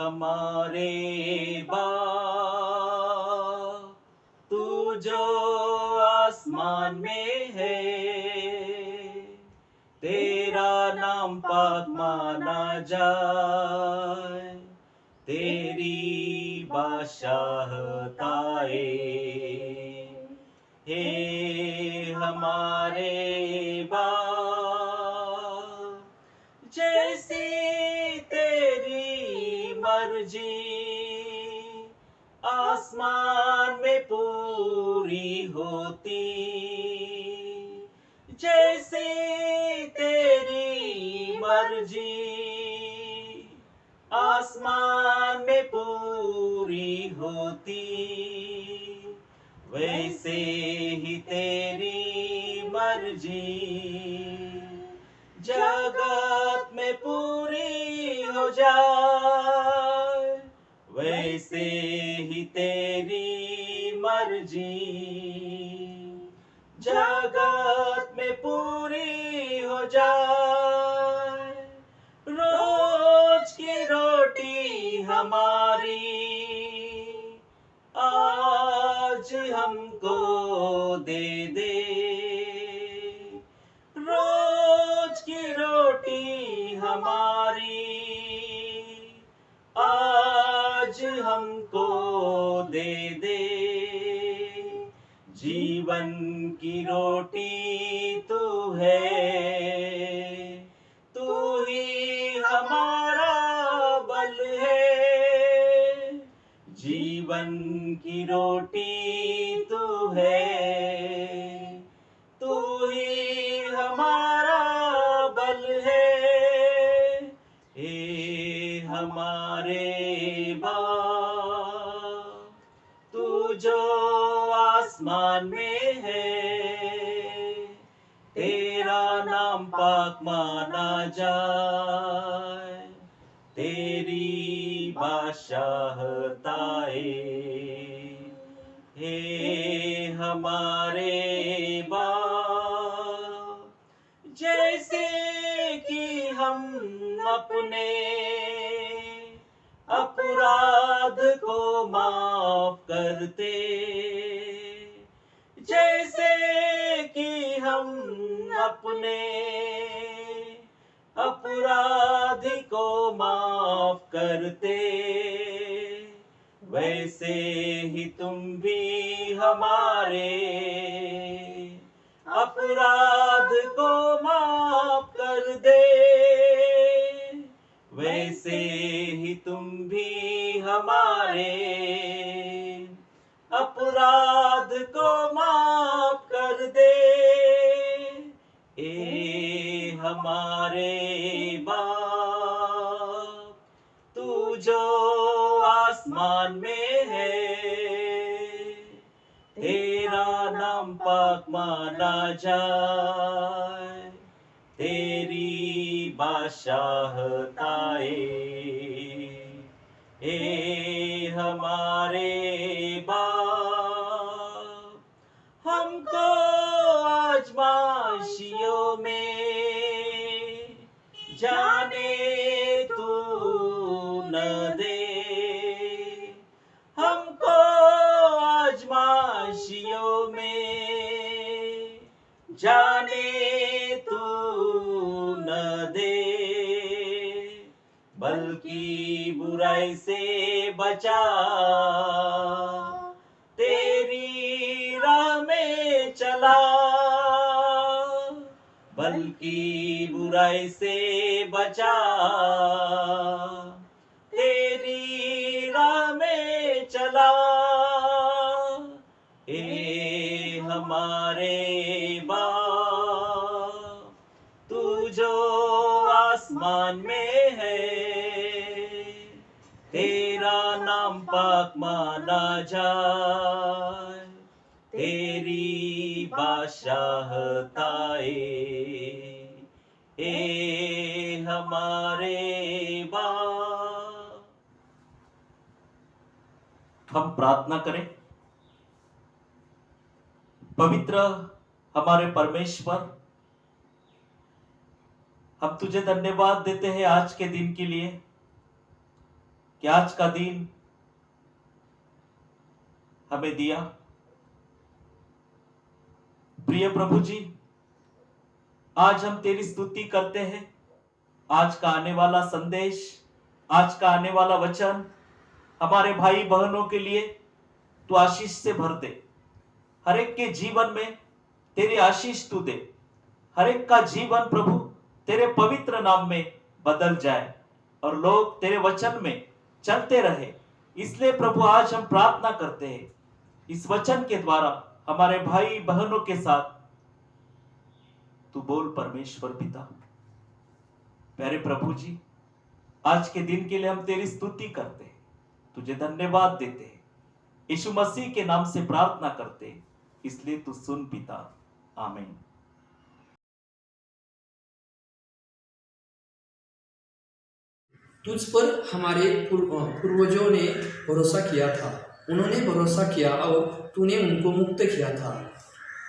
हमारे बाप, तू जो आसमान में है, तेरा नाम पाक माना जाए, तेरी बादशाहताए। हे हमारे बाप, जैसी तेरी मर्जी आसमान में पूरी होती, जैसी तेरी मर्जी आसमान में पूरी होती, वैसे ही तेरी मर्जी जगत में पूरी हो जाए, वैसे ही तेरी मर्जी जगत में पूरी हो जाए। रोज की रोटी हमारी आज हमको दे दे, रोज की रोटी हमारी आज हमको दे दे। जीवन की रोटी तू है, तू ही हमारा बल है। जीवन की रोटी तू है, तू ही हमारा बल है। हे हमारे बाप, तू जो आसमान में है, तेरा नाम पाक माना जाए, तेरी बादशाहताए। हे हमारे बाप, जैसे कि हम अपने अपराध को माफ करते, जैसे कि हम अपने अपराधी को माफ करते, वैसे ही तुम भी हमारे अपराध को माफ कर दे, वैसे ही तुम भी हमारे अपराध को माफ कर दे। ए हमारे बाप, तू जो आसमान में है, तेरा नाम पाक माना जाए, तेरी बादशाहताए। हे हमारे बाप, हमको आजमाइशियों में जाने तू न दे, हमको आजमाइशियों में जाने तू न दे, बल्कि बुराई से बचा, तेरी राह में चला, बल्कि बुराई से बचा, तेरी राह में चला। ए हमारे बाप, तू जो आसमान में है, तेरा नाम पाक माना जाए, तेरी बादशाहताए। ए हमारे बाप। हम प्रार्थना करें। पवित्र हमारे परमेश्वर, हम तुझे धन्यवाद देते हैं आज के दिन के लिए कि आज का दिन हमें दिया। प्रिय प्रभु जी, आज हम तेरी स्तुति करते हैं। आज का आने वाला संदेश, आज का आने वाला वचन हमारे भाई बहनों के लिए तू आशीष से भर दे। हर एक के जीवन में तेरी आशीष तू दे। हर एक का जीवन प्रभु तेरे पवित्र नाम में बदल जाए और लोग तेरे वचन में चलते रहे। इसलिए प्रभु आज हम प्रार्थना करते हैं, इस वचन के द्वारा हमारे भाई बहनों के साथ तू बोल परमेश्वर पिता। प्यारे प्रभु जी, आज के दिन के लिए हम तेरी स्तुति करते हैं, तुझे धन्यवाद देते हैं। यीशु मसीह के नाम से प्रार्थना करते हैं, इसलिए तू सुन पिता। आमीन। तुझ पर हमारे पूर्वजों ने भरोसा किया था। उन्होंने भरोसा किया और तूने उनको मुक्त किया था।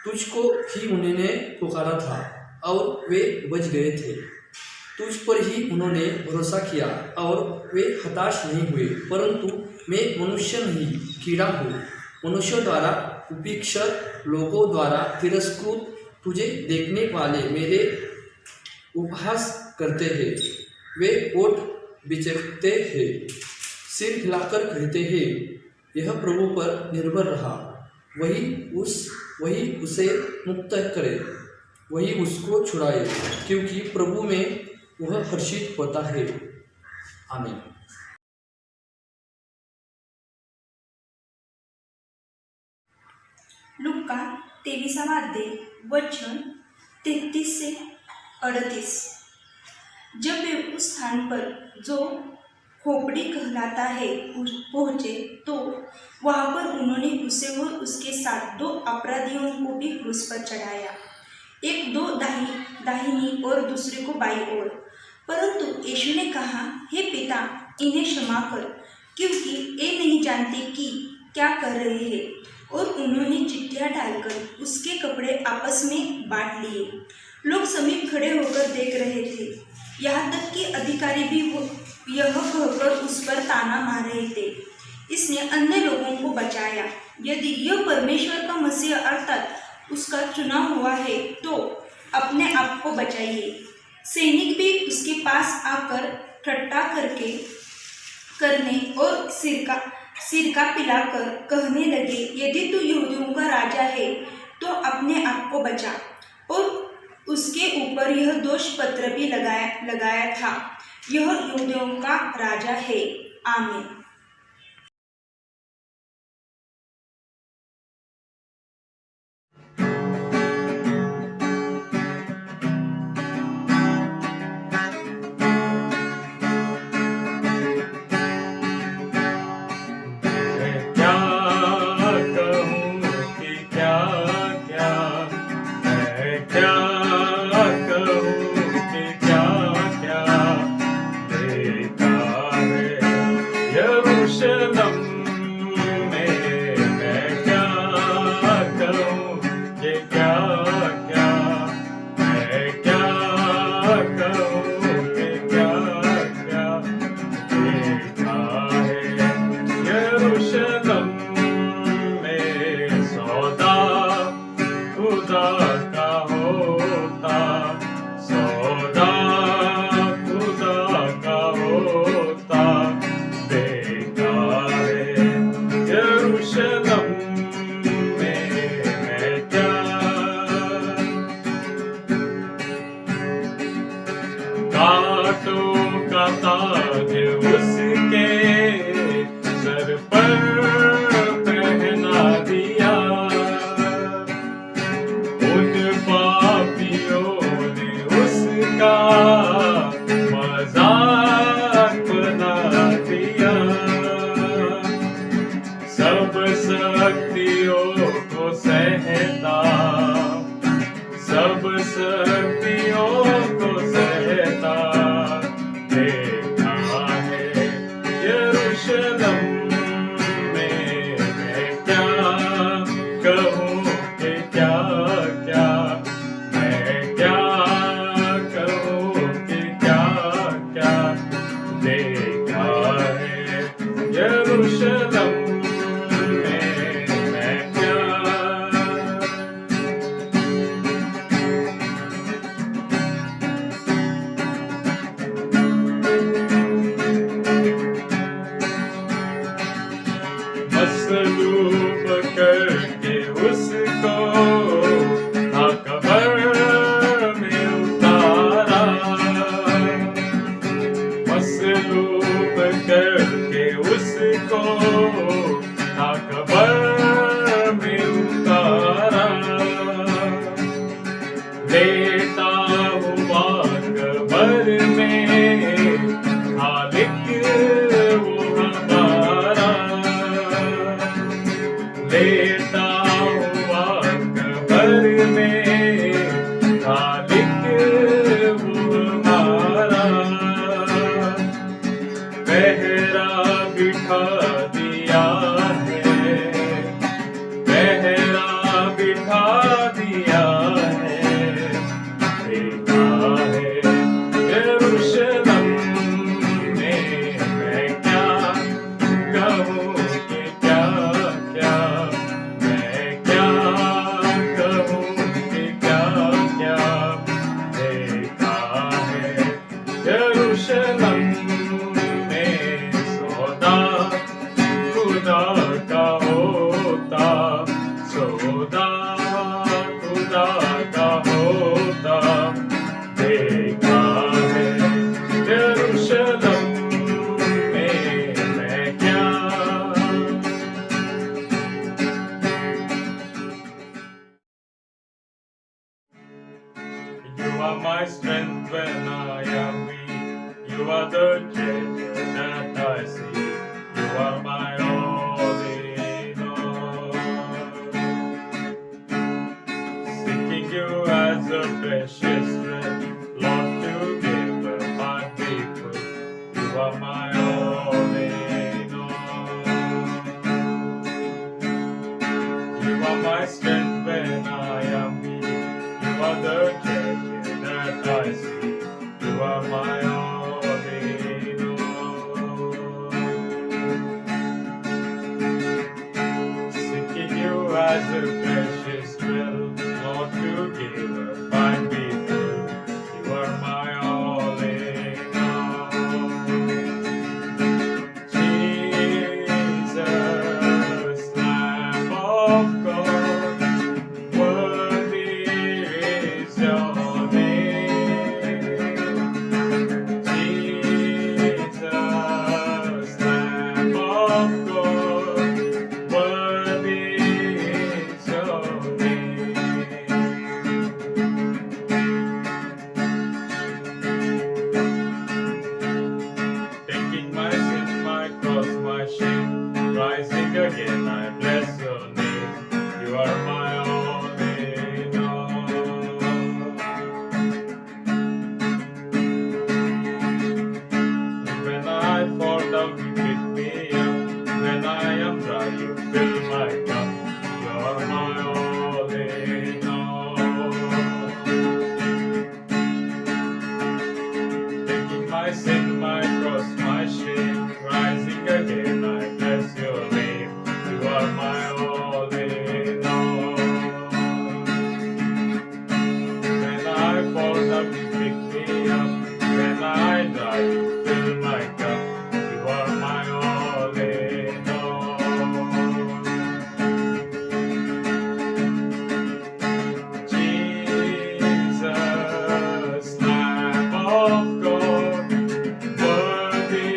तुझको ही उन्होंने पुकारा था और वे बच गए थे। तुझ पर ही उन्होंने भरोसा किया और वे हताश नहीं हुए। परंतु मैं मनुष्य नहीं, कीड़ा हूँ, मनुष्यों द्वारा उपेक्षित, लोगों द्वारा तिरस्कृत। तुझे देखने वाले मेरे उपहास करते हैं। वे ओठ बिचकते हैं, सिर हिलाकर कहते हैं, यह प्रभु पर निर्भर रहा। वही उसे मुक्त करे, वही उसको छुड़ाए, क्योंकि प्रभु में वह हर्षित होता है। आमीन। लूका 23वां अध्याय वचन 33 से 38। जब वे उस स्थान पर जो खोपड़ी कहलाता है पहुँचे तो वहाँ पर उन्होंने उसे और उसके साथ 2 अपराधियों को भी क्रूस पर चढ़ाया, एक दो दाहिनी और दूसरे को बाईं ओर। परंतु यीशु ने कहा, हे पिता, इन्हें क्षमा कर, क्योंकि ये नहीं जानते कि क्या कर रहे हैं। और उन्होंने चिट्ठियाँ डालकर उसके कपड़े आपस में बांट लिए। लोग समीप खड़े होकर देख रहे थे, यहाँ तक कि अधिकारी भी यह कहकर उस पर ताना मार रहे थे, इसने अन्य लोगों को बचाया। यदि यह परमेश्वर का मसीह अर्थात उसका चुना हुआ है तो अपने आप को बचाइए। सैनिक भी उसके पास आकर ठट्ठा करने और सिरका पिलाकर कहने लगे, यदि तू यहूदियों का राजा है तो अपने आप को बचा। और उसके ऊपर यह दोष पत्र भी लगाया था, यह यहूदियों का राजा है। आमीन। दिखा दिया है, देखा है यरूशलेम में। मैं क्या कहूँ कि क्या क्या, मैं क्या कहूँ कि क्या क्या, देखा है यरूशलेम में। सौदा खुदा का होता, सौदा खुदा का होता, देखा है यरूशलेम में। मैं क्या You are my strength when I am weak. You are the treasure that I see. You are my all in all. Seeking you as a precious thread, Lord, together my people. You are my all in all. You are my strength when I am weak. You are the treasure that I see. You are my all in all. Seeking you as a precious thrill, Lord, together find me full. You are my all in all. Jesus, Lamb of God, worthy is your name. Jesus, Lamb of God, worthy is your name. Taking my sin, my cross, my shame, rising again, I bless your name. You are my all in all. When I fall down, you pick me up. When I am dry, you fill my cup. You are my all in all. Taking my sin, my cross, my shame, rising again, I bless your name. You are my all in all. When I fall down, you pick me up. When I die, you fill my cup. You are my all in all. Jesus, Lamb of God, worthy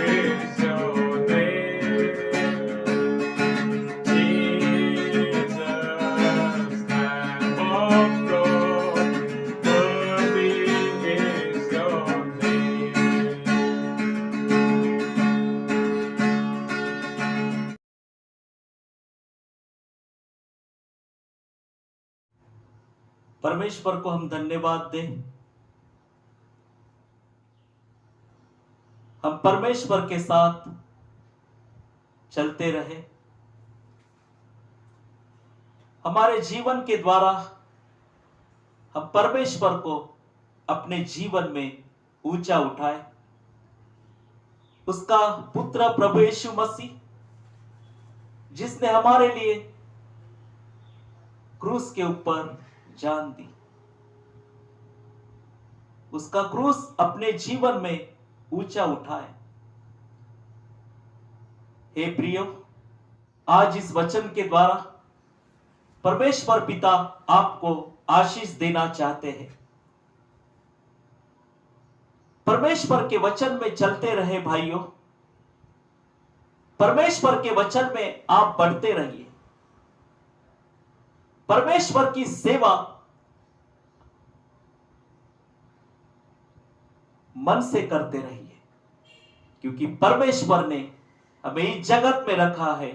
is your name. Jesus, Lamb of God, worthy is your name. परमेश्वर को हम धन्यवाद दें। हम परमेश्वर के साथ चलते रहे। हमारे जीवन के द्वारा हम परमेश्वर को अपने जीवन में ऊंचा उठाए। उसका पुत्र प्रभु यीशु मसीह, जिसने हमारे लिए क्रूस के ऊपर जान दी, उसका क्रूस अपने जीवन में ऊंचा उठाए। हे प्रियो, आज इस वचन के द्वारा परमेश्वर पिता आपको आशीष देना चाहते हैं। परमेश्वर के वचन में चलते रहे भाइयों। परमेश्वर के वचन में आप बढ़ते रहिए। परमेश्वर की सेवा मन से करते रहिए, क्योंकि परमेश्वर ने हमें इस जगत में रखा है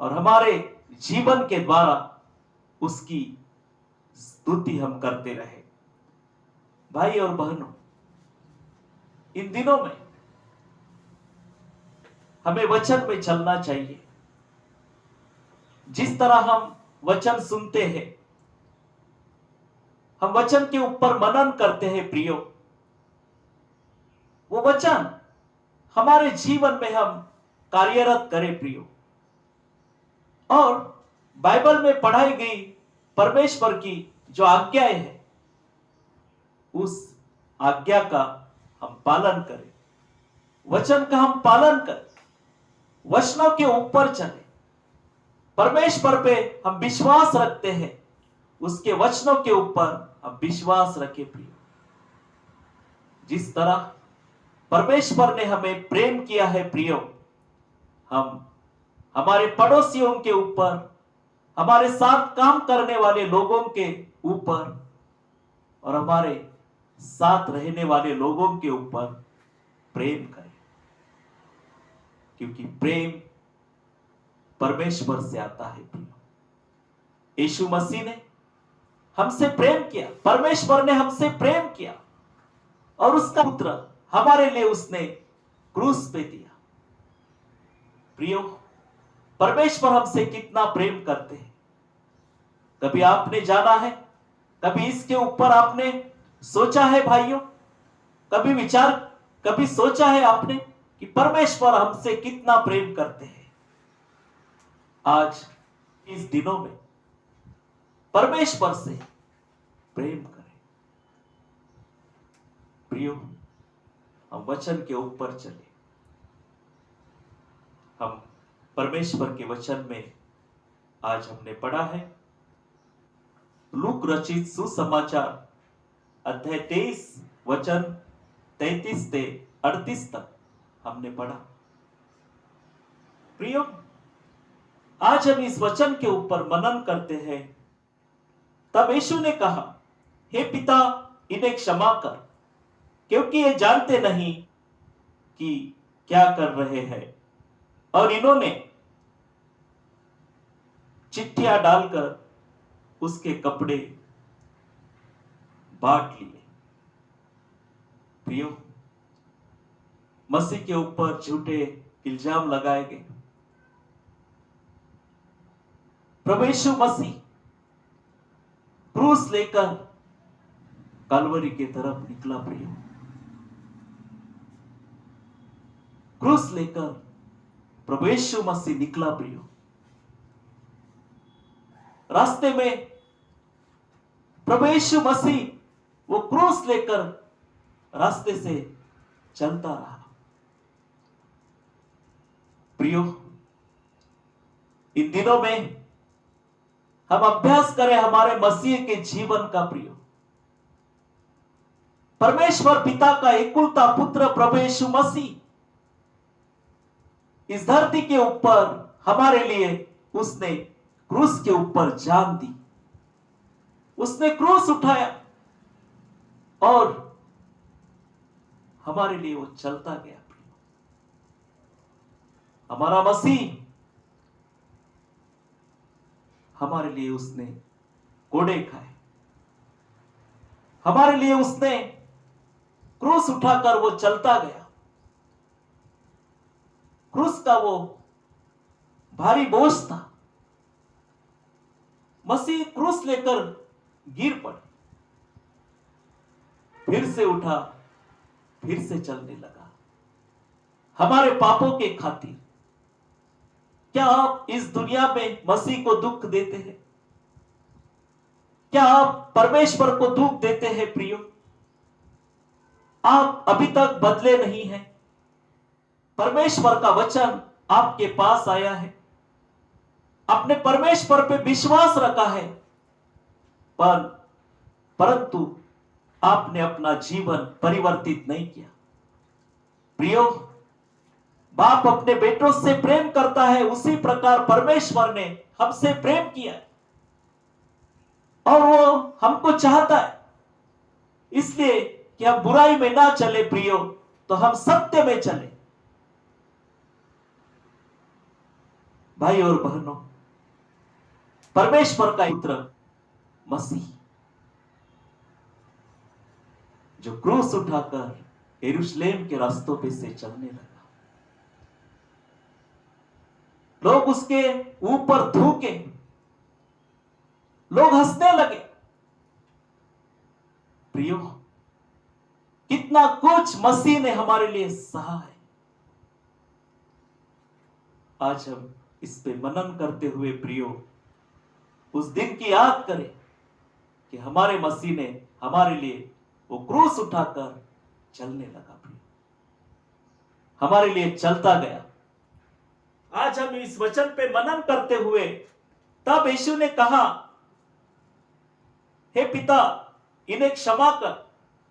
और हमारे जीवन के द्वारा उसकी स्तुति हम करते रहे। भाई और बहनों, इन दिनों में हमें वचन में चलना चाहिए। जिस तरह हम वचन सुनते हैं, हम वचन के ऊपर मनन करते हैं प्रियो, वो वचन हमारे जीवन में हम कार्यरत करें प्रियो। और बाइबल में पढ़ाई गई परमेश्वर की जो आज्ञाएं हैं, उस आज्ञा का हम पालन करें, वचन का हम पालन करें, वचनों के ऊपर चले। परमेश्वर पे हम विश्वास रखते हैं, उसके वचनों के ऊपर हम विश्वास रखें प्रियो। जिस तरह परमेश्वर ने हमें प्रेम किया है प्रियो, हम हमारे पड़ोसियों के ऊपर, हमारे साथ काम करने वाले लोगों के ऊपर और हमारे साथ रहने वाले लोगों के ऊपर प्रेम करें, क्योंकि प्रेम परमेश्वर से आता है प्रियो। यीशु मसीह ने हमसे प्रेम किया, परमेश्वर ने हमसे प्रेम किया और उसका पुत्र हमारे लिए उसने क्रूस पे दिया। प्रियो, परमेश्वर हमसे कितना प्रेम करते हैं, कभी आपने जाना है? कभी इसके ऊपर आपने सोचा है भाइयों? कभी सोचा है आपने कि परमेश्वर हमसे कितना प्रेम करते हैं? आज इस दिनों में परमेश्वर से प्रेम करें प्रियो। हम वचन के ऊपर चले। हम परमेश्वर के वचन में आज हमने पढ़ा है लूक रचित सुसमाचार अध्याय 23 वचन 33 से 38 तक हमने पढ़ा। प्रियो, आज हम इस वचन के ऊपर मनन करते हैं। तब यीशु ने कहा, हे पिता, इन्हें क्षमा कर, क्योंकि ये जानते नहीं कि क्या कर रहे हैं। और इन्होंने चिट्ठियां डालकर उसके कपड़े बांट लिए। प्रियो, मसीह के ऊपर झूठे इल्जाम लगाए गए। प्रभु यीशु मसीह क्रूस लेकर कलवरी की तरफ निकला प्रियो। क्रूस लेकर प्रभु यीशु मसीह निकला प्रियो। रास्ते में प्रभु यीशु मसीह वो क्रूस लेकर रास्ते से चलता रहा। प्रियो, इन दिनों में हम अभ्यास करें हमारे मसीह के जीवन का प्रियो। परमेश्वर पिता का एकलौता पुत्र प्रभु यीशु मसीह इस धरती के ऊपर हमारे लिए उसने क्रूस के ऊपर जान दी। उसने क्रूस उठाया और हमारे लिए वो चलता गया। हमारा मसीह हमारे लिए उसने कोड़े खाए, हमारे लिए उसने क्रूस उठाकर वो चलता गया। क्रूस का वो भारी बोझ था। मसीह क्रूस लेकर गिर पड़े, फिर से उठा, फिर से चलने लगा हमारे पापों के खातिर। क्या आप इस दुनिया में मसीह को दुख देते हैं? क्या आप परमेश्वर को दुख देते हैं प्रियो? आप अभी तक बदले नहीं हैं। परमेश्वर का वचन आपके पास आया है, आपने परमेश्वर पे विश्वास रखा है, परंतु आपने अपना जीवन परिवर्तित नहीं किया। प्रियो, बाप अपने बेटों से प्रेम करता है, उसी प्रकार परमेश्वर ने हमसे प्रेम किया और वो हमको चाहता है इसलिए कि हम बुराई में ना चले प्रियो, तो हम सत्य में चले। भाई और बहनों, परमेश्वर का पुत्र मसीह जो क्रूस उठाकर यरूशलेम के रास्तों पे से चलने लगा, लोग उसके ऊपर थूके, लोग हंसने लगे। प्रियो, कितना कुछ मसीह ने हमारे लिए सहा है। आज हम इस पे मनन करते हुए प्रियो उस दिन की याद करें कि हमारे मसीह ने हमारे लिए वो क्रूस उठाकर चलने लगा। प्रियो, हमारे लिए चलता गया। आज हम इस वचन पे मनन करते हुए तब यीशु ने कहा, हे पिता, इन्हें क्षमा कर,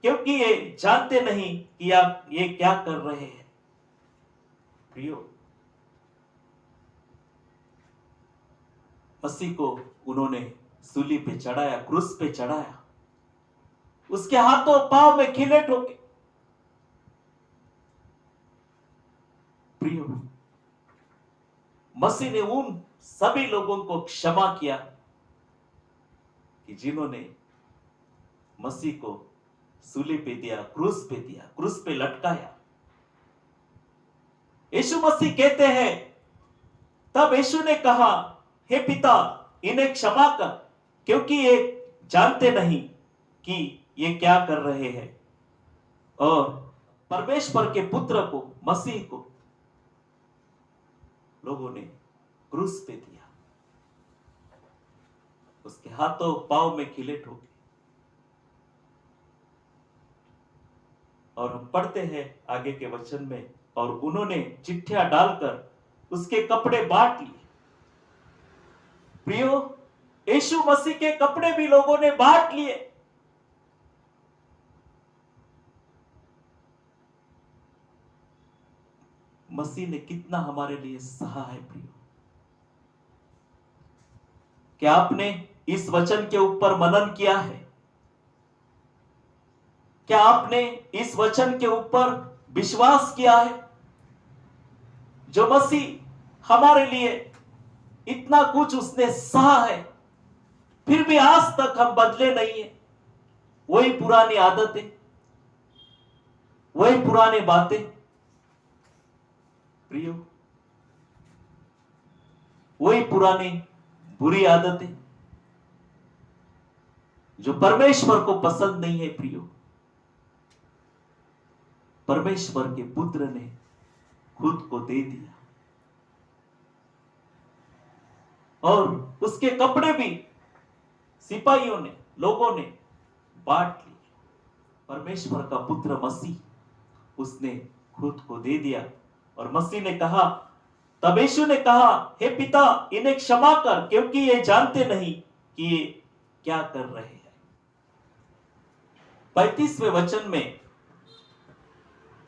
क्योंकि ये जानते नहीं कि आप ये क्या कर रहे हैं। प्रियो, मसीह को उन्होंने सूली पे चढ़ाया, क्रूस पे चढ़ाया, उसके हाथों पांव में खिले ठोके। प्रियो, मसीह ने उन सभी लोगों को क्षमा किया कि जिन्होंने मसीह को सूली पे दिया, क्रूस पे दिया, क्रूस पे लटकाया। यीशु मसीह कहते हैं, तब यीशु ने कहा, हे पिता, इन्हें क्षमा कर, क्योंकि ये जानते नहीं कि ये क्या कर रहे हैं। और परमेश्वर के पुत्र को, मसीह को लोगों ने क्रूस पे दिया, उसके हाथों पांव में खिले ठोके। और हम पढ़ते हैं आगे के वचन में, और उन्होंने चिट्ठियां डालकर उसके कपड़े बांट लिए। प्रियो, यीशु मसीह के कपड़े भी लोगों ने बांट लिए। मसीह ने कितना हमारे लिए सहा है। प्रियो, क्या आपने इस वचन के ऊपर मनन किया है? क्या आपने इस वचन के ऊपर विश्वास किया है? जो मसीह हमारे लिए इतना कुछ उसने सहा है, फिर भी आज तक हम बदले नहीं है। वही पुरानी आदतें, वही पुरानी बातें। प्रियो, वही पुरानी बुरी आदतें जो परमेश्वर को पसंद नहीं है। प्रियो, परमेश्वर के पुत्र ने खुद को दे दिया और उसके कपड़े भी सिपाहियों ने, लोगों ने बांट लिए। परमेश्वर का पुत्र मसीह, उसने खुद को दे दिया। और मसीह ने कहा, तब यीशु ने कहा, हे पिता, इन्हें क्षमा कर, क्योंकि ये जानते नहीं कि ये क्या कर रहे हैं। 35वें वचन में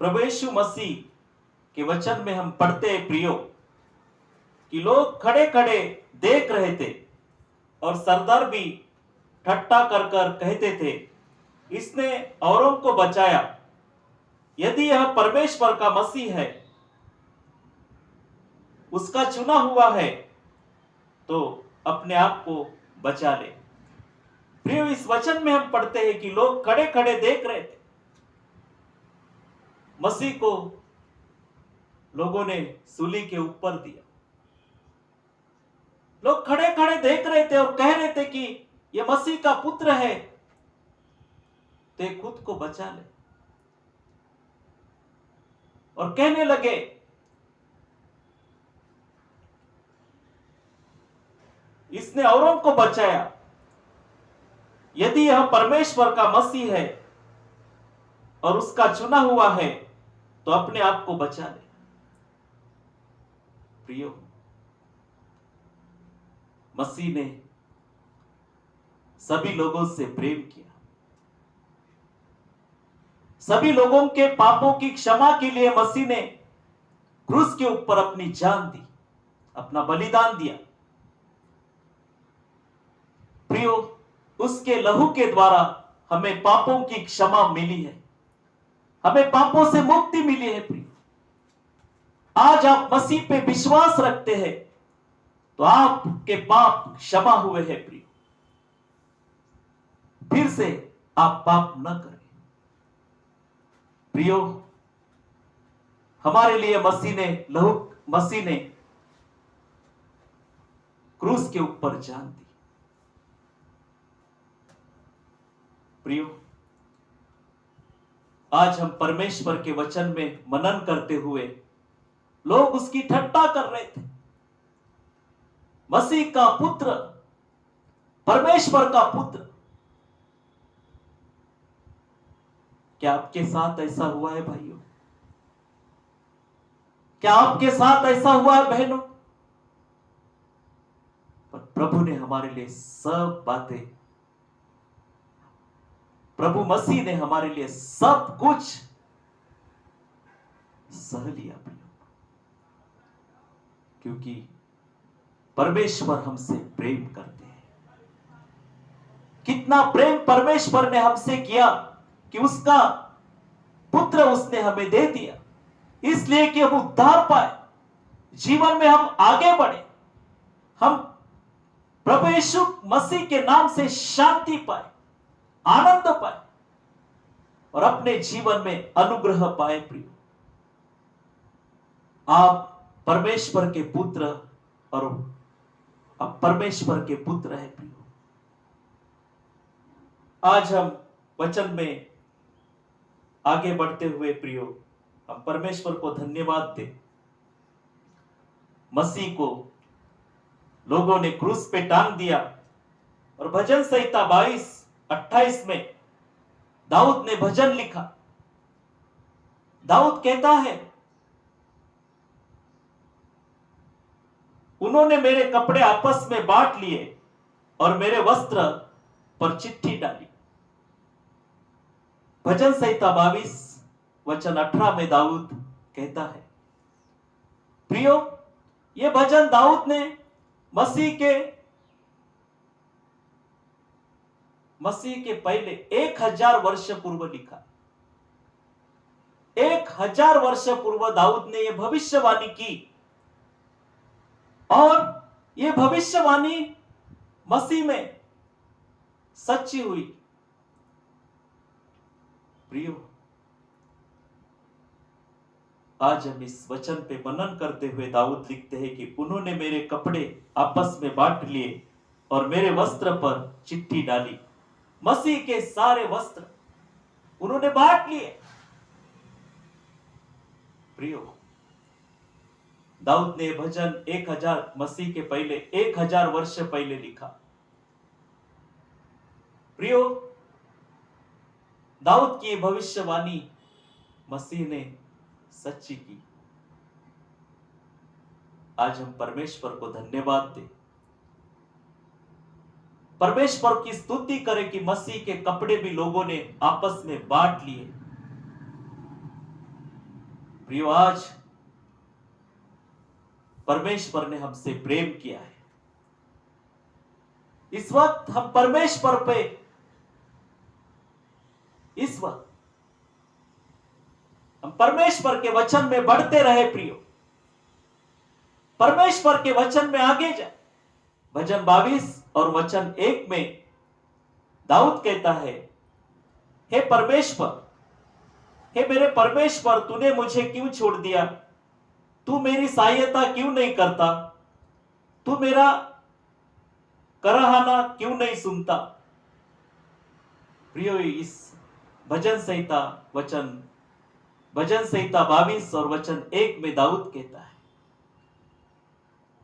प्रभु यीशु मसीह के वचन में हम पढ़ते हैं प्रियो कि लोग खड़े खड़े देख रहे थे और सरदार भी ठट्टा कर कर कहते थे, इसने औरों को बचाया। यदि यह परमेश्वर का मसीह है, उसका चुना हुआ है, तो अपने आप को बचा ले। प्रियो, इस वचन में हम पढ़ते हैं कि लोग खड़े खड़े देख रहे थे। मसीह को लोगों ने सूली के ऊपर दिया। लोग खड़े खड़े देख रहे थे और कह रहे थे कि यह मसीह का पुत्र है, ते खुद को बचा ले। और कहने लगे, इसने औरों को बचाया। यदि यह परमेश्वर का मसीह है और उसका चुना हुआ है, तो अपने आप को बचा ले। प्रियो, मसीह ने सभी लोगों से प्रेम किया। सभी लोगों के पापों की क्षमा के लिए मसीह ने क्रूस के ऊपर अपनी जान दी, अपना बलिदान दिया। प्रियो, उसके लहू के द्वारा हमें पापों की क्षमा मिली है, हमें पापों से मुक्ति मिली है। प्रियो, आज आप मसीह पे विश्वास रखते हैं तो आपके पाप क्षमा हुए हैं। प्रियो, फिर से आप पाप न करें। प्रियो, हमारे लिए मसीह ने क्रूस के ऊपर जान दी। प्रियो, आज हम परमेश्वर के वचन में मनन करते हुए लोग उसकी ठट्टा कर रहे थे। मसीह का पुत्र, परमेश्वर का पुत्र, क्या आपके साथ ऐसा हुआ है भाइयों? क्या आपके साथ ऐसा हुआ है बहनों? पर प्रभु ने हमारे लिए सब बातें, प्रभु मसीह ने हमारे लिए सब कुछ सह लिया प्रियो, क्योंकि परमेश्वर हमसे प्रेम करते हैं। कितना प्रेम परमेश्वर ने हमसे किया कि उसका पुत्र उसने हमें दे दिया, इसलिए कि हम उद्धार पाए, जीवन में हम आगे बढ़े, हम प्रभु यीशु मसीह के नाम से शांति पाए, आनंद पाए और अपने जीवन में अनुग्रह पाए। प्रिय, आप परमेश्वर के पुत्र और आप परमेश्वर के पुत्र है प्रिय। आज हम वचन में आगे बढ़ते हुए प्रियो, हम परमेश्वर को धन्यवाद दें। मसीह को लोगों ने क्रूस पे टांग दिया और भजन संहिता 22:28 में दाऊद ने भजन लिखा। दाऊद कहता है, उन्होंने मेरे कपड़े आपस में बांट लिए और मेरे वस्त्र पर चिट्ठी डाली। भजन संहिता 22:18 में दाऊद कहता है। प्रियो, यह भजन दाऊद ने मसीह के पहले 1000 वर्ष पूर्व लिखा। 1000 वर्ष पूर्व दाऊद ने यह भविष्यवाणी की और यह भविष्यवाणी मसीह में सच्ची हुई। प्रियो, आज हम इस वचन पे मनन करते हुए दाऊद लिखते हैं कि उन्होंने मेरे कपड़े आपस में बांट लिए और मेरे वस्त्र पर चिट्ठी डाली। मसीह के सारे वस्त्र उन्होंने बांट लिए। प्रियो, दाऊद ने भजन 1000 मसीह के पहले 1000 वर्ष पहले लिखा। प्रियो, दाऊद की भविष्यवाणी मसीह ने सच्ची की। आज हम परमेश्वर को धन्यवाद दें, परमेश्वर की स्तुति करें कि मसीह के कपड़े भी लोगों ने आपस में बांट लिए। प्रियो, आज परमेश्वर ने हमसे प्रेम किया है। इस वक्त हम परमेश्वर पे, इस वक्त हम परमेश्वर के वचन में बढ़ते रहे। प्रियो, परमेश्वर के वचन में आगे जाए। भजन 22 और वचन 1 में दाऊद कहता है, हे परमेश्वर, हे मेरे परमेश्वर, तूने मुझे क्यों छोड़ दिया? तू मेरी सहायता क्यों नहीं करता? तू मेरा कराहना क्यों नहीं सुनता? प्रियो, इस भजन संहिता 22 और वचन 1 में दाऊद कहता है,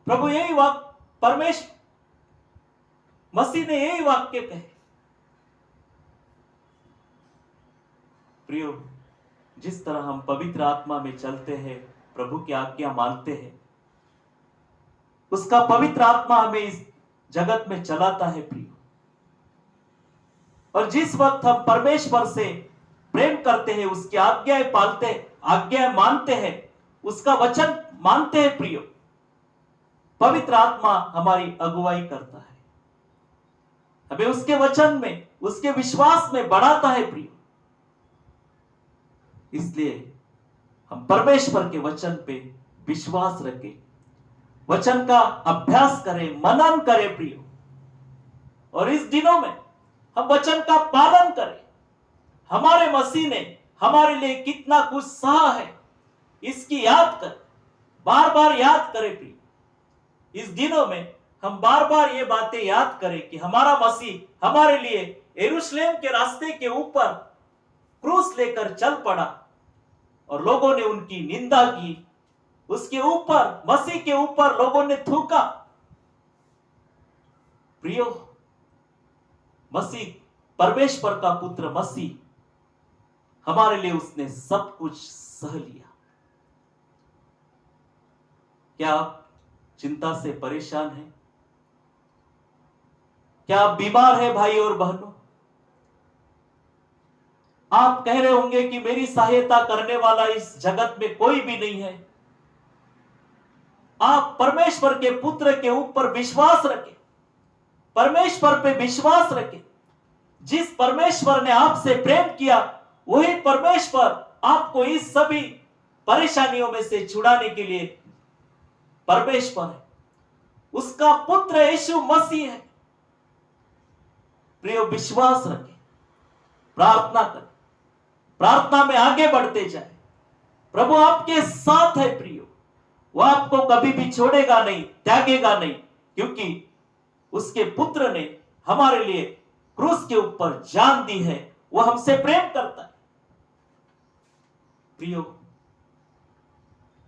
प्रभु यही वाक्य, परमेश्वर मसीह ने यही वाक्य कहे। प्रियो, जिस तरह हम पवित्र आत्मा में चलते हैं, प्रभु की आज्ञा मानते हैं, उसका पवित्र आत्मा हमें इस जगत में चलाता है। प्रियो, और जिस वक्त हम परमेश्वर से प्रेम करते हैं, उसकी आज्ञाएं पालते हैं, आज्ञाएं मानते हैं, उसका वचन मानते हैं, प्रियो, पवित्र आत्मा हमारी अगुवाई करता है, हमें उसके वचन में, उसके विश्वास में बढ़ाता है। प्रियो, इसलिए हम परमेश्वर के वचन पे विश्वास रखें, वचन का अभ्यास करें, मनन करें प्रियो, और इस दिनों में हम वचन का पालन करें। हमारे मसीह ने हमारे लिए कितना कुछ सहा है, इसकी याद करें, बार बार याद करें प्रियो। इस दिनों में हम बार बार ये बातें याद करें कि हमारा मसीह हमारे लिए यरूशलेम के रास्ते के ऊपर क्रूस लेकर चल पड़ा और लोगों ने उनकी निंदा की, उसके ऊपर, मसीह के ऊपर लोगों ने थूका। प्रियो, मसीह, परमेश्वर का पुत्र मसीह, हमारे लिए उसने सब कुछ सह लिया। क्या आप चिंता से परेशान हैं? क्या आप बीमार हैं भाई और बहनों? आप कह रहे होंगे कि मेरी सहायता करने वाला इस जगत में कोई भी नहीं है। आप परमेश्वर के पुत्र के ऊपर विश्वास रखें, परमेश्वर पे विश्वास रखें। जिस परमेश्वर ने आपसे प्रेम किया, वही परमेश्वर आपको इस सभी परेशानियों में से छुड़ाने के लिए परमेश्वर है। उसका पुत्र यीशु मसीह है। प्रियो, विश्वास रखें, प्रार्थना करें, प्रार्थना में आगे बढ़ते जाए। प्रभु आपके साथ है प्रियो, वह आपको कभी भी छोड़ेगा नहीं, त्यागेगा नहीं, क्योंकि उसके पुत्र ने हमारे लिए क्रूस के ऊपर जान दी है। वह हमसे प्रेम करता है। प्रियो,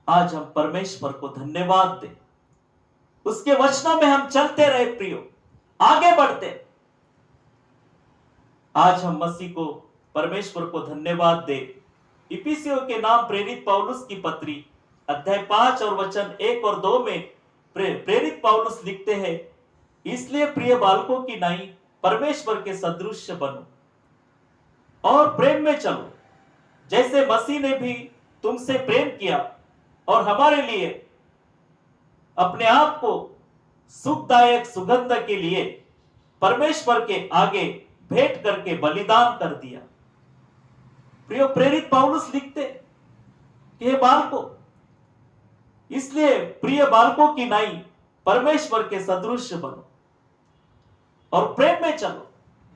आज हम परमेश्वर को धन्यवाद दें, उसके वचनों में हम चलते रहे प्रियो, आगे बढ़ते। आज हम मसीह को, परमेश्वर को धन्यवाद दे। इफिसियों के नाम प्रेरित पौलुस की पत्री अध्याय 5 और वचन 1 और 2 में प्रेरित पौलुस लिखते हैं, इसलिए प्रिय बालकों की नाई परमेश्वर के सदृश बनो और प्रेम में चलो, जैसे मसीह ने भी तुमसे प्रेम किया और हमारे लिए अपने आप को सुखदायक सुगंध के लिए परमेश्वर के आगे भेंट करके बलिदान कर दिया। प्रियो, प्रेरित पौलुस लिखते कि हे बालकों, इसलिए प्रिय बालकों की नाई परमेश्वर के सदृश बनो और प्रेम में चलो।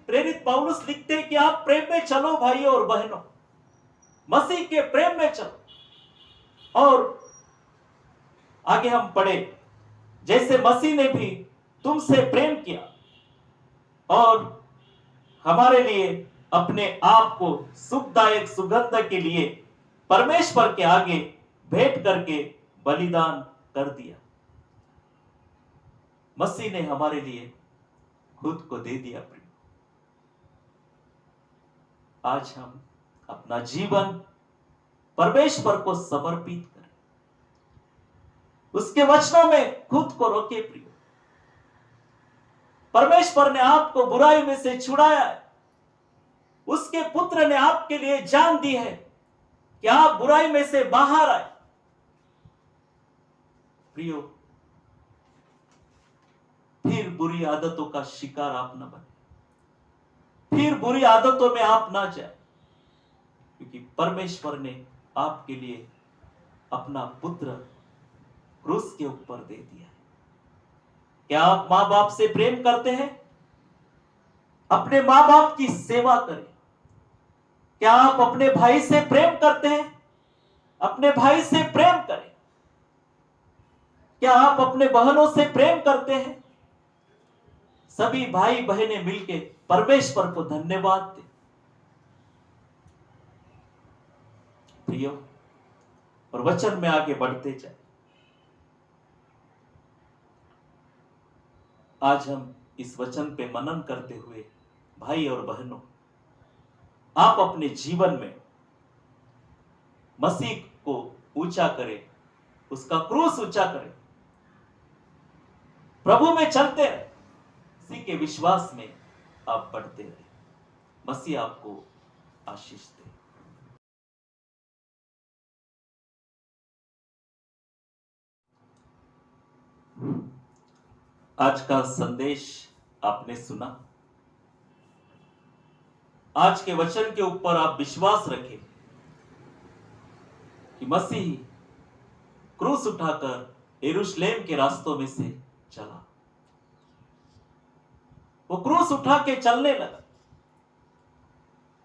प्रेरित पौलुस लिखते कि आप प्रेम में चलो भाइयों और बहनों, मसीह के प्रेम में चलो। और आगे हम पढ़े, जैसे मसीह ने भी तुमसे प्रेम किया और हमारे लिए अपने आप को सुखदायक सुगंध के लिए परमेश्वर के आगे भेंट करके बलिदान कर दिया। मसीह ने हमारे लिए खुद को दे दिया। प्रिय, आज हम अपना जीवन परमेश्वर को समर्पित करें, उसके वचनों में खुद को रोके। प्रिय, परमेश्वर ने आपको बुराई में से छुड़ाया है, उसके पुत्र ने आपके लिए जान दी है कि आप बुराई में से बाहर आए। प्रियो, फिर बुरी आदतों का शिकार आप न बने, फिर बुरी आदतों में आप ना जाए, क्योंकि परमेश्वर ने आपके लिए अपना पुत्र क्रूस के ऊपर दे दिया है। क्या आप मां बाप से प्रेम करते हैं? अपने मां बाप की सेवा करें। क्या आप अपने भाई से प्रेम करते हैं? अपने भाई से प्रेम करें। क्या आप अपने बहनों से प्रेम करते हैं? सभी भाई बहनें मिलकर परमेश्वर को धन्यवाद दें। प्रियो, और वचन में आगे बढ़ते जाए। आज हम इस वचन पे मनन करते हुए भाई और बहनों, आप अपने जीवन में मसीह को ऊंचा करें, उसका क्रूस ऊंचा करें, प्रभु में चलते रहे, इसी के विश्वास में आप बढ़ते रहे। मसीह आपको आशीष दे। आज का संदेश आपने सुना। आज के वचन के ऊपर आप विश्वास रखें कि मसीह क्रूस उठाकर यरूशलेम के रास्तों में से चला। वो क्रूस उठा के चलने लगा।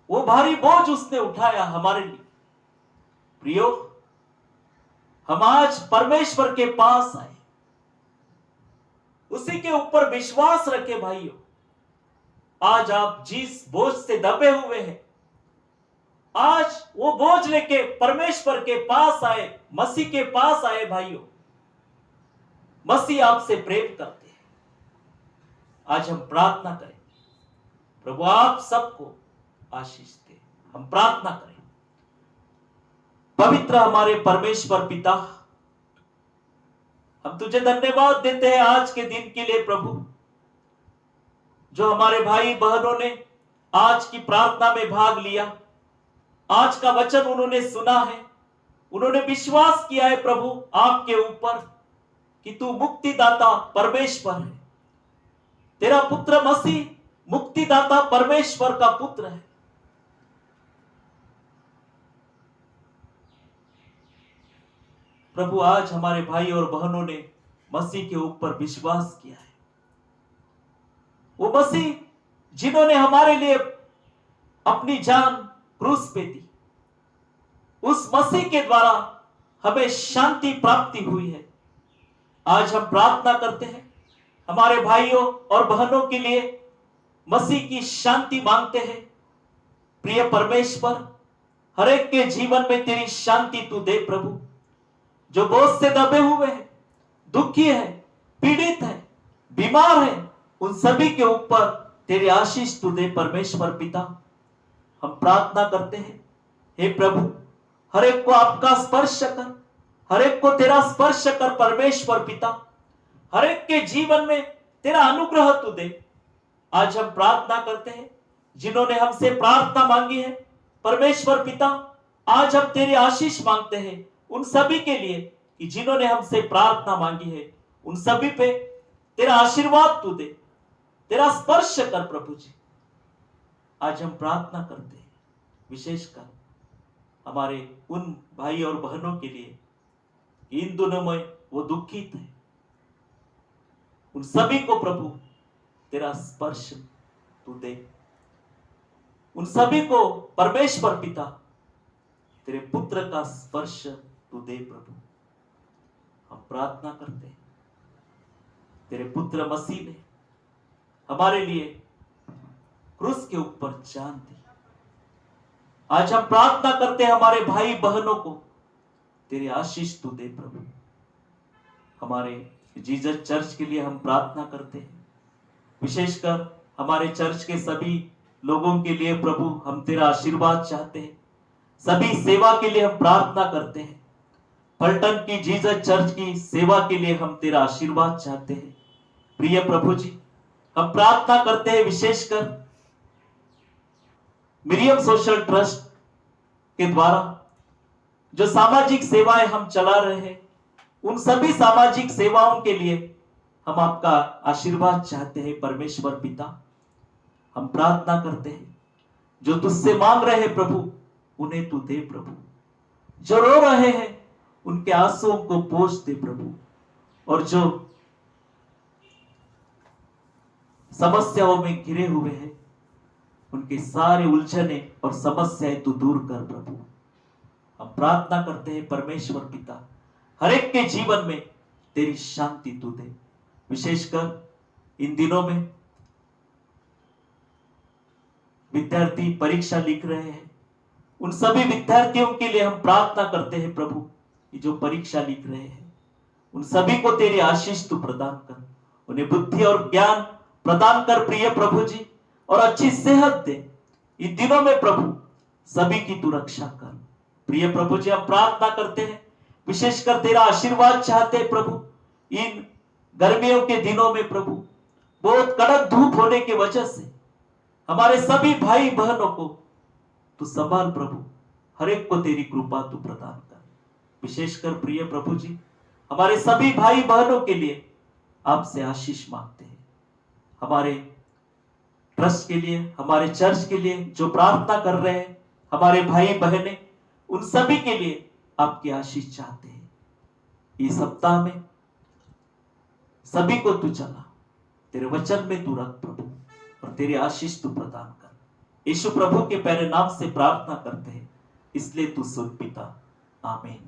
वो भारी बोझ उसने उठाया हमारे लिए। प्रियो, हम आज परमेश्वर के पास आए, उसी के ऊपर विश्वास रखे भाइयों। आज आप जिस बोझ से दबे हुए हैं, आज वो बोझ लेके परमेश्वर के पास आए, मसीह के पास आए भाइयों। मसीह आपसे प्रेम करते हैं। आज हम प्रार्थना करें, प्रभु आप सबको आशीष दे। हम प्रार्थना करें। पवित्र हमारे परमेश्वर पिता, हम तुझे धन्यवाद देते हैं आज के दिन के लिए प्रभु, जो हमारे भाई बहनों ने आज की प्रार्थना में भाग लिया। आज का वचन उन्होंने सुना है, उन्होंने विश्वास किया है प्रभु आपके ऊपर कि तू मुक्तिदाता परमेश्वर है। तेरा पुत्र मसीह मुक्तिदाता परमेश्वर का पुत्र है। प्रभु आज हमारे भाई और बहनों ने मसीह के ऊपर विश्वास किया है। वो मसीह जिन्होंने हमारे लिए अपनी जान क्रूस पे दी, उस मसीह के द्वारा हमें शांति प्राप्ति हुई है। आज हम प्रार्थना करते हैं, हमारे भाइयों और बहनों के लिए मसीह की शांति मांगते हैं। प्रिय परमेश्वर, हर एक के जीवन में तेरी शांति तू दे प्रभु। जो बोझ से दबे हुए हैं, दुखी है, पीड़ित है, बीमार है, उन सभी के ऊपर तेरी आशीष तू दे परमेश्वर पिता। हम प्रार्थना करते हैं, हे प्रभु, हर एक को आपका स्पर्श कर, हर एक को तेरा स्पर्श कर परमेश्वर पिता। हर एक के जीवन में तेरा अनुग्रह तू दे। आज हम प्रार्थना करते हैं, जिन्होंने हमसे प्रार्थना मांगी है परमेश्वर पिता, आज हम तेरी आशीष मांगते हैं उन सभी के लिए कि जिन्होंने हमसे प्रार्थना मांगी है, उन सभी पे तेरा आशीर्वाद तू दे, तेरा स्पर्श कर प्रभु जी। आज हम प्रार्थना करते हैं विशेषकर हमारे उन भाई और बहनों के लिए, इन दिनों में वो दुखित है, उन सभी को प्रभु तेरा स्पर्श तू दे। उन सभी को परमेश्वर पिता तेरे पुत्र का स्पर्श तू दे प्रभु। हम प्रार्थना करते हैं, तेरे पुत्र मसीह ने हमारे लिए क्रूस के ऊपर जान दी। आज हम प्रार्थना करते हैं, हमारे भाई बहनों को तेरी आशीष तू दे प्रभु। हमारे जीसस चर्च के लिए हम प्रार्थना करते हैं, विशेषकर हमारे चर्च के सभी लोगों के लिए प्रभु हम तेरा आशीर्वाद चाहते हैं। सभी सेवा के लिए हम प्रार्थना करते हैं। पलटन की जीसस चर्च की सेवा के लिए हम तेरा आशीर्वाद चाहते हैं। प्रिय प्रभु जी, हम प्रार्थना करते हैं विशेषकर मिरियम सोशल ट्रस्ट के द्वारा जो सामाजिक सेवाएं हम चला रहे हैं, उन सभी सामाजिक सेवाओं के लिए हम आपका आशीर्वाद चाहते हैं परमेश्वर पिता। हम प्रार्थना करते हैं, जो तुझसे मांग रहे हैं प्रभु उन्हें तू दे प्रभु। जो रो रहे हैं उनके आंसुओं को पोंछ दे प्रभु, और जो समस्याओं में घिरे हुए हैं उनके सारे उलझने और समस्याएं तू दूर कर प्रभु। हम प्रार्थना करते हैं परमेश्वर पिता, हर एक के जीवन में तेरी शांति तू दे। विशेषकर इन दिनों में विद्यार्थी परीक्षा लिख रहे हैं, उन सभी विद्यार्थियों के लिए हम प्रार्थना करते हैं प्रभु, जो परीक्षा लिख रहे हैं उन सभी को तेरी आशीष तू प्रदान कर, उन्हें बुद्धि और ज्ञान प्रदान कर प्रिय प्रभु जी, और अच्छी सेहत दे। इन दिनों में प्रभु सभी की तू रक्षा कर। प्रिय प्रभु जी, हम प्रार्थना करते हैं, विशेषकर तेरा आशीर्वाद चाहते हैं प्रभु। इन गर्मियों के दिनों में प्रभु बहुत कड़क धूप होने की वजह से हमारे सभी भाई बहनों को तू संभाल प्रभु, हर एक को तेरी कृपा तू प्रदान कर। विशेषकर प्रिय प्रभु जी, हमारे सभी भाई बहनों के लिए आपसे आशीष मांगते हैं। हमारे ट्रस्ट के लिए, हमारे चर्च के लिए जो प्रार्थना कर रहे हैं हमारे भाई बहनें, उन सभी के लिए आपकी आशीष चाहते हैं। इस सप्ताह में सभी को तू चला, तेरे वचन में तू रख प्रभु, और तेरी आशीष तू प्रदान कर। यीशु प्रभु के प्यारे नाम से प्रार्थना करते हैं, इसलिए तू सुन पिता, आमीन।